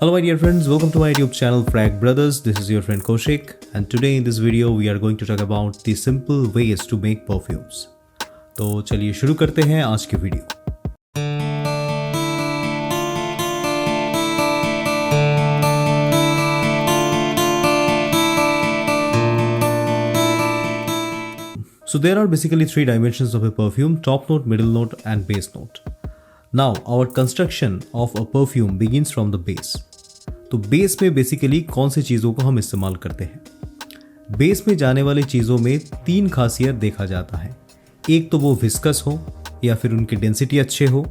Hello my dear friends, welcome to my YouTube channel Frag Brothers. This is your friend Kaushik and today in this video we are going to talk about the simple ways to make perfumes. तो चलिए शुरू करते हैं आज की video. So there are basically three dimensions of a perfume: top note, middle note and base note. Now our construction of a perfume begins from the base. तो base में basically कौन सी चीज़ों को हम इस्तेमाल करते हैं? बेस में जाने वाली चीज़ों में तीन खासियत देखा जाता है। एक तो वो विस्कस हो या फिर उनकी डेंसिटी अच्छे हो।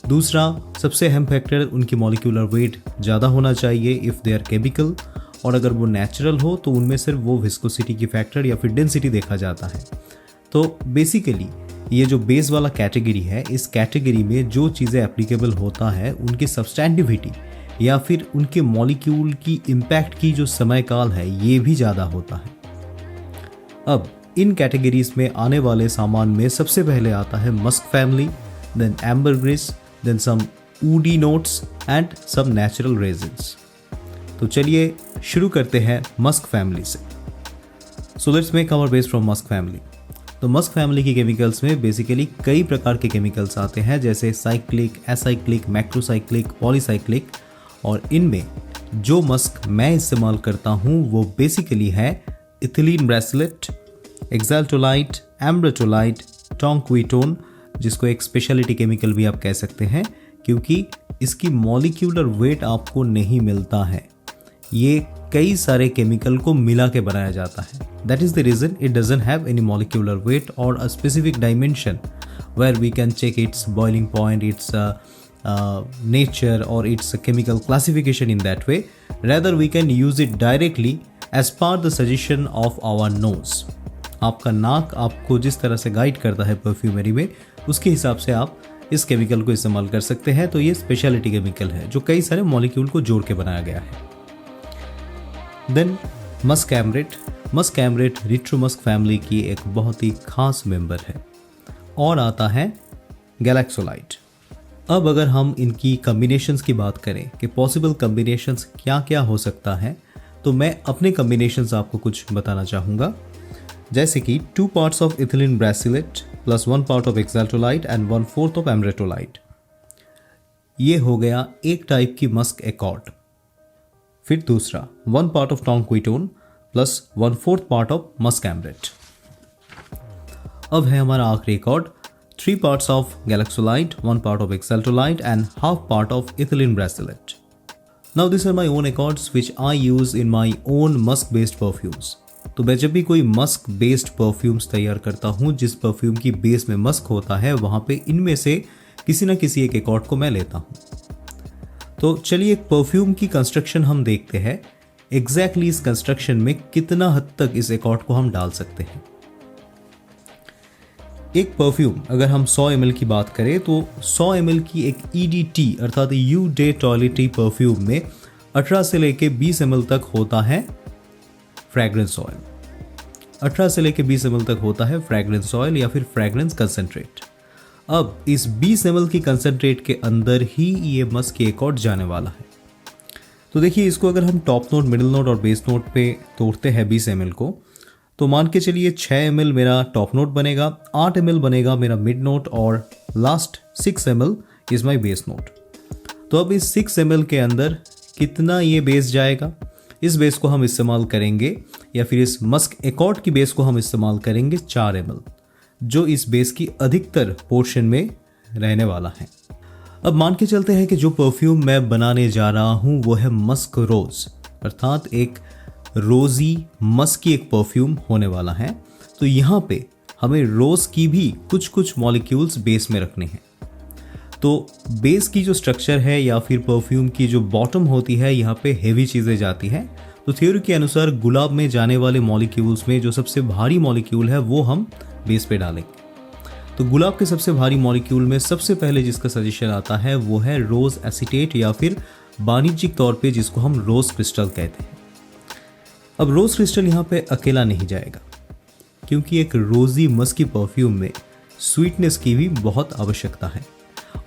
दूसरा सबसे अहम फैक्टर उनकी मॉलिक्यूलर वेट ज़्यादा होना चाहिए इफ़ दे आर केमिकल, और अगर वो नेचुरल हो तो उनमें सिर्फ वो विस्कोसिटी की फैक्टर या फिर डेंसिटी देखा जाता है। तो बेसिकली ये जो बेस वाला कैटेगरी है, इस कैटेगरी में जो चीज़ें एप्लीकेबल होता है उनकी सब्सटेंटिविटी या फिर उनके मॉलिक्यूल की इम्पैक्ट की जो समय काल है ये भी ज़्यादा होता है। अब इन कैटेगरीज में आने वाले सामान में सबसे पहले आता है musk family, then ambergris, then some woody notes and some natural resins. तो चलिए शुरू करते हैं मस्क फैमिली से। So let's make our base from musk family. तो मस्क फैमिली की केमिकल्स में बेसिकली कई प्रकार के केमिकल्स आते हैं, जैसे साइक्लिक, एसाइक्लिक, मैक्रोसाइक्लिक, पॉलीसाइक्लिक, और इनमें जो मस्क मैं इस्तेमाल करता हूँ वो बेसिकली है इथिलीन ब्रासिलेट, एक्साल्टोलाइट, एम्ब्रोटोलाइट, टोंक्विटोन, जिसको एक स्पेशलिटी केमिकल भी आप कह सकते हैं क्योंकि इसकी मॉलिक्यूलर वेट आपको नहीं मिलता है। ये कई सारे केमिकल को मिला के बनाया जाता है। That is the reason it doesn't have any molecular weight और a specific dimension where we can check its boiling point, its nature or its chemical classification in that way. Rather we can use it directly as per the suggestion of our nose. आपका नाक आपको जिस तरह से guide करता है perfumery में, उसके हिसाब से आप इस केमिकल को इस्तेमाल कर सकते हैं। तो ये स्पेशलिटी केमिकल है जो कई सारे मॉलिक्यूल को जोड़ के बनाया गया है। Then musk ambrette. Musk ambrette retromusk family की एक बहुत ही खास मेंबर है। और आता है गैलेक्सोलाइट। अब अगर हम इनकी कम्बिनेशंस की बात करें कि पॉसिबल कम्बिनेशंस क्या क्या हो सकता है, तो मैं अपने कम्बिनेशंस आपको कुछ बताना चाहूँगा, जैसे कि 2 parts of ethylene brassylate plus 1 part of exaltolide and 1/4 of ambrettolide. ये हो गया एक टाइप की मस्क एकॉर्ड। फिर दूसरा 1 part of tonquitone plus 1/4 part of musk ambrette. अब है हमारा आखिरी accord, 3 parts of galaxolite, 1 part of exaltolite and half part of ethylene bracelet. Now these are my own accords which I use in my own musk based perfumes. तो मैं जब भी कोई Musk based perfumes तैयार करता हूँ जिस perfume की बेस में मस्क होता है, वहाँ पे इनमें से किसी न किसी एक एकॉर्ड को मैं लेता हूँ। तो चलिए एक परफ्यूम की कंस्ट्रक्शन हम देखते हैं, एग्जैक्टली इस कंस्ट्रक्शन में कितना हद तक इस एकॉर्ड को हम डाल सकते हैं। एक परफ्यूम अगर हम 100 ml की बात करें तो 100 ml की एक EDT अर्थात यू डे टॉयलेटरी परफ्यूम में 18 से लेके 20 ml तक होता है फ्रैग्रेंस ऑयल। 18 से लेके 20 ml तक होता है फ्रैग्रेंस ऑयल या फिर फ्रैग्रेंस कंसंट्रेट। अब इस 20 ml की कंसंट्रेट के अंदर ही ये मस्क की एकॉर्ड जाने वाला है। तो देखिए इसको अगर हम टॉप नोट, मिडिल नोट और बेस नोट पे तोड़ते हैं 20 ml को, तो मान के चलिए 6 ml मेरा टॉप नोट बनेगा, 8 ml बनेगा मेरा मिड नोट और last 6 ml is my base note. तो अब इस 6 ml के अंदर कितना ये बेस जाएगा, इस बेस को हम इस्तेमाल करेंगे या फिर इस मस्क एकॉर्ड की बेस को हम इस्तेमाल करेंगे 4 ml, जो इस बेस की अधिकतर पोर्शन में रहने वाला है। अब मान के चलते हैं कि जो परफ्यूम मैं बनाने जा रहा हूँ वो है मस्क रोज़, अर्थात एक रोज़ी मस्क की एक परफ्यूम होने वाला है। तो यहाँ पे हमें रोज़ की भी कुछ कुछ मॉलिक्यूल्स बेस में रखने हैं। तो बेस की जो स्ट्रक्चर है या फिर परफ्यूम की जो बॉटम होती है, यहाँ पे हेवी चीज़ें जाती हैं। तो थ्योरी के अनुसार गुलाब में जाने वाले मॉलिक्यूल्स में जो सबसे भारी मॉलिक्यूल है वो हम बेस पे डालेंगे। तो गुलाब के सबसे भारी मॉलिक्यूल में सबसे पहले जिसका सजेशन आता है वो है रोज़ एसीटेट या फिर वाणिज्यिक तौर पे जिसको हम रोज़ क्रिस्टल कहते हैं। अब रोज़ क्रिस्टल यहाँ पे अकेला नहीं जाएगा क्योंकि एक रोज़ी मस्क की परफ्यूम में स्वीटनेस की भी बहुत आवश्यकता है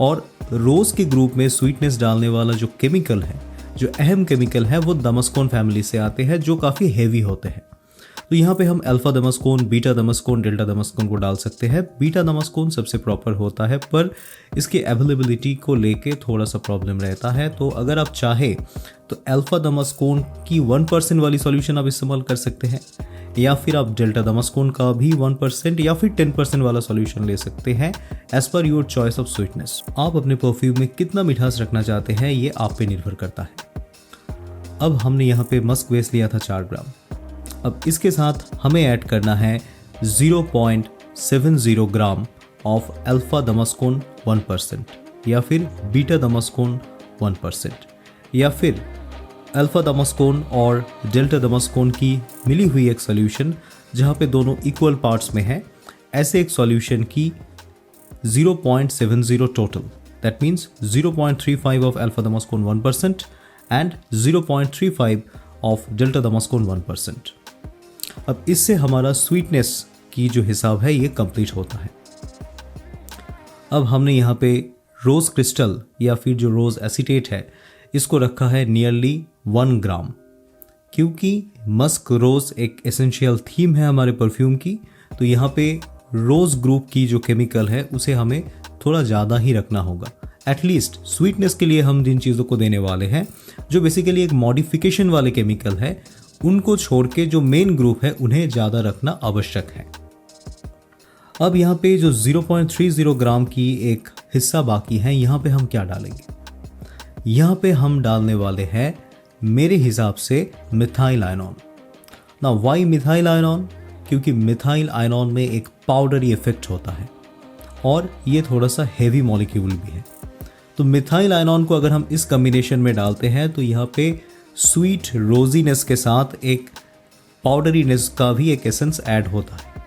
और रोज़ के ग्रुप में स्वीटनेस डालने वाला जो केमिकल है जो अहम केमिकल है वो दमस्कोन फैमिली से आते हैं जो काफ़ी हैवी होते हैं। तो यहाँ पे हम अल्फा दमस्कोन, बीटा दमस्कोन, डेल्टा दमस्कोन को डाल सकते हैं। बीटा दमस्कोन सबसे प्रॉपर होता है, पर इसकी अवेलेबिलिटी को लेके थोड़ा सा प्रॉब्लम रहता है। तो अगर आप चाहे तो अल्फा दमस्कोन की 1% वाली सॉल्यूशन आप इस्तेमाल कर सकते हैं, या फिर आप डेल्टा दमस्कोन का भी 1% या फिर 10% वाला सॉल्यूशन ले सकते हैं, as per your choice of sweetness. आप अपने परफ्यूम में कितना मिठास रखना चाहते हैं ये आप पे निर्भर करता है। अब हमने यहाँ पे मस्क बेस लिया था 4 ग्राम। अब इसके साथ हमें ऐड करना है 0.70 ग्राम ऑफ अल्फा दमस्कोन 1%, या फिर बीटा दमस्कोन 1%, या फिर अल्फा दमस्कोन और डेल्टा दमस्कोन की मिली हुई एक सॉल्यूशन जहाँ पे दोनों इक्वल पार्ट्स में है, ऐसे एक सॉल्यूशन की 0.70 total. That means 0.35 of alpha damascone 1% and 0.35 of delta damascone 1%। अब इससे हमारा स्वीटनेस की जो हिसाब है ये कंप्लीट होता है। अब हमने यहाँ पे रोज़ क्रिस्टल या फिर जो रोज़ एसीटेट है इसको रखा है नियरली 1 ग्राम, क्योंकि मस्क रोज़ एक एसेंशियल थीम है हमारे परफ्यूम की। तो यहाँ पे रोज़ ग्रुप की जो केमिकल है उसे हमें थोड़ा ज़्यादा ही रखना होगा। एटलीस्ट स्वीटनेस के लिए हम जिन चीज़ों को देने वाले हैं जो बेसिकली एक मॉडिफिकेशन वाले केमिकल है, उनको छोड़ के जो मेन ग्रुप है उन्हें ज़्यादा रखना आवश्यक है। अब यहाँ पे जो 0.30 ग्राम की एक हिस्सा बाकी है, यहाँ पे हम क्या डालेंगे? यहाँ पे हम डालने वाले हैं मेरे हिसाब से मिथाइल आयनॉन। ना वाई मिथाइल आयनॉन? क्योंकि मिथाइल आयनॉन में एक पाउडरी इफेक्ट होता है और ये थोड़ा सा हेवी मॉलिक्यूल भी है। तो मिथाइल आयनॉन को अगर हम इस कॉम्बिनेशन में डालते हैं तो यहाँ पे स्वीट रोजीनेस के साथ एक पाउडरीनेस का भी एक एसेंस ऐड होता है।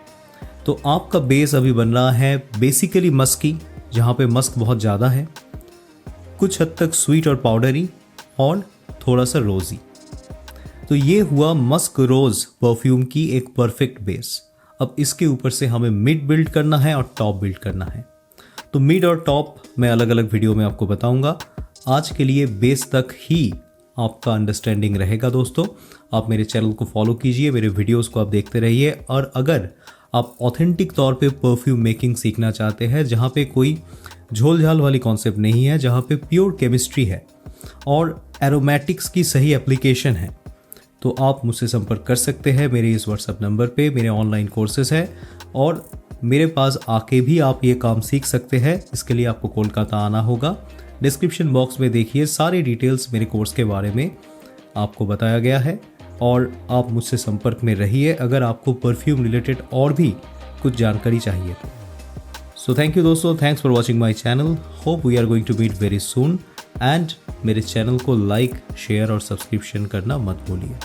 तो आपका बेस अभी बन रहा है बेसिकली मस्की, जहाँ पे मस्क बहुत ज़्यादा है, कुछ हद तक स्वीट और पाउडरी और थोड़ा सा रोज़ी। तो ये हुआ मस्क रोज़ परफ्यूम की एक परफेक्ट बेस। अब इसके ऊपर से हमें मिड बिल्ड करना है और टॉप बिल्ड करना है। तो मिड और टॉप मैं अलग अलग वीडियो में आपको बताऊंगा। आज के लिए बेस तक ही आपका अंडरस्टैंडिंग रहेगा। दोस्तों, आप मेरे चैनल को फॉलो कीजिए, मेरे वीडियोस को आप देखते रहिए। और अगर आप ऑथेंटिक तौर पे परफ्यूम मेकिंग सीखना चाहते हैं, जहाँ पे कोई झोल झाल वाली कॉन्सेप्ट नहीं है, जहाँ पे प्योर केमिस्ट्री है और एरोमेटिक्स की सही एप्लीकेशन है, तो आप मुझसे संपर्क कर सकते हैं मेरे इस व्हाट्सएप नंबर पे। मेरे ऑनलाइन कोर्सेज है और मेरे पास आके भी आप ये काम सीख सकते हैं। इसके लिए आपको कोलकाता आना होगा। डिस्क्रिप्शन बॉक्स में देखिए, सारी डिटेल्स मेरे कोर्स के बारे में आपको बताया गया है और आप मुझसे संपर्क में रहिए अगर आपको परफ्यूम रिलेटेड और भी कुछ जानकारी चाहिए तो। सो थैंक यू दोस्तों, thanks for watching my channel. Hope we are going to meet very soon and मेरे चैनल को लाइक, शेयर और सब्सक्रिप्शन करना मत भूलिए।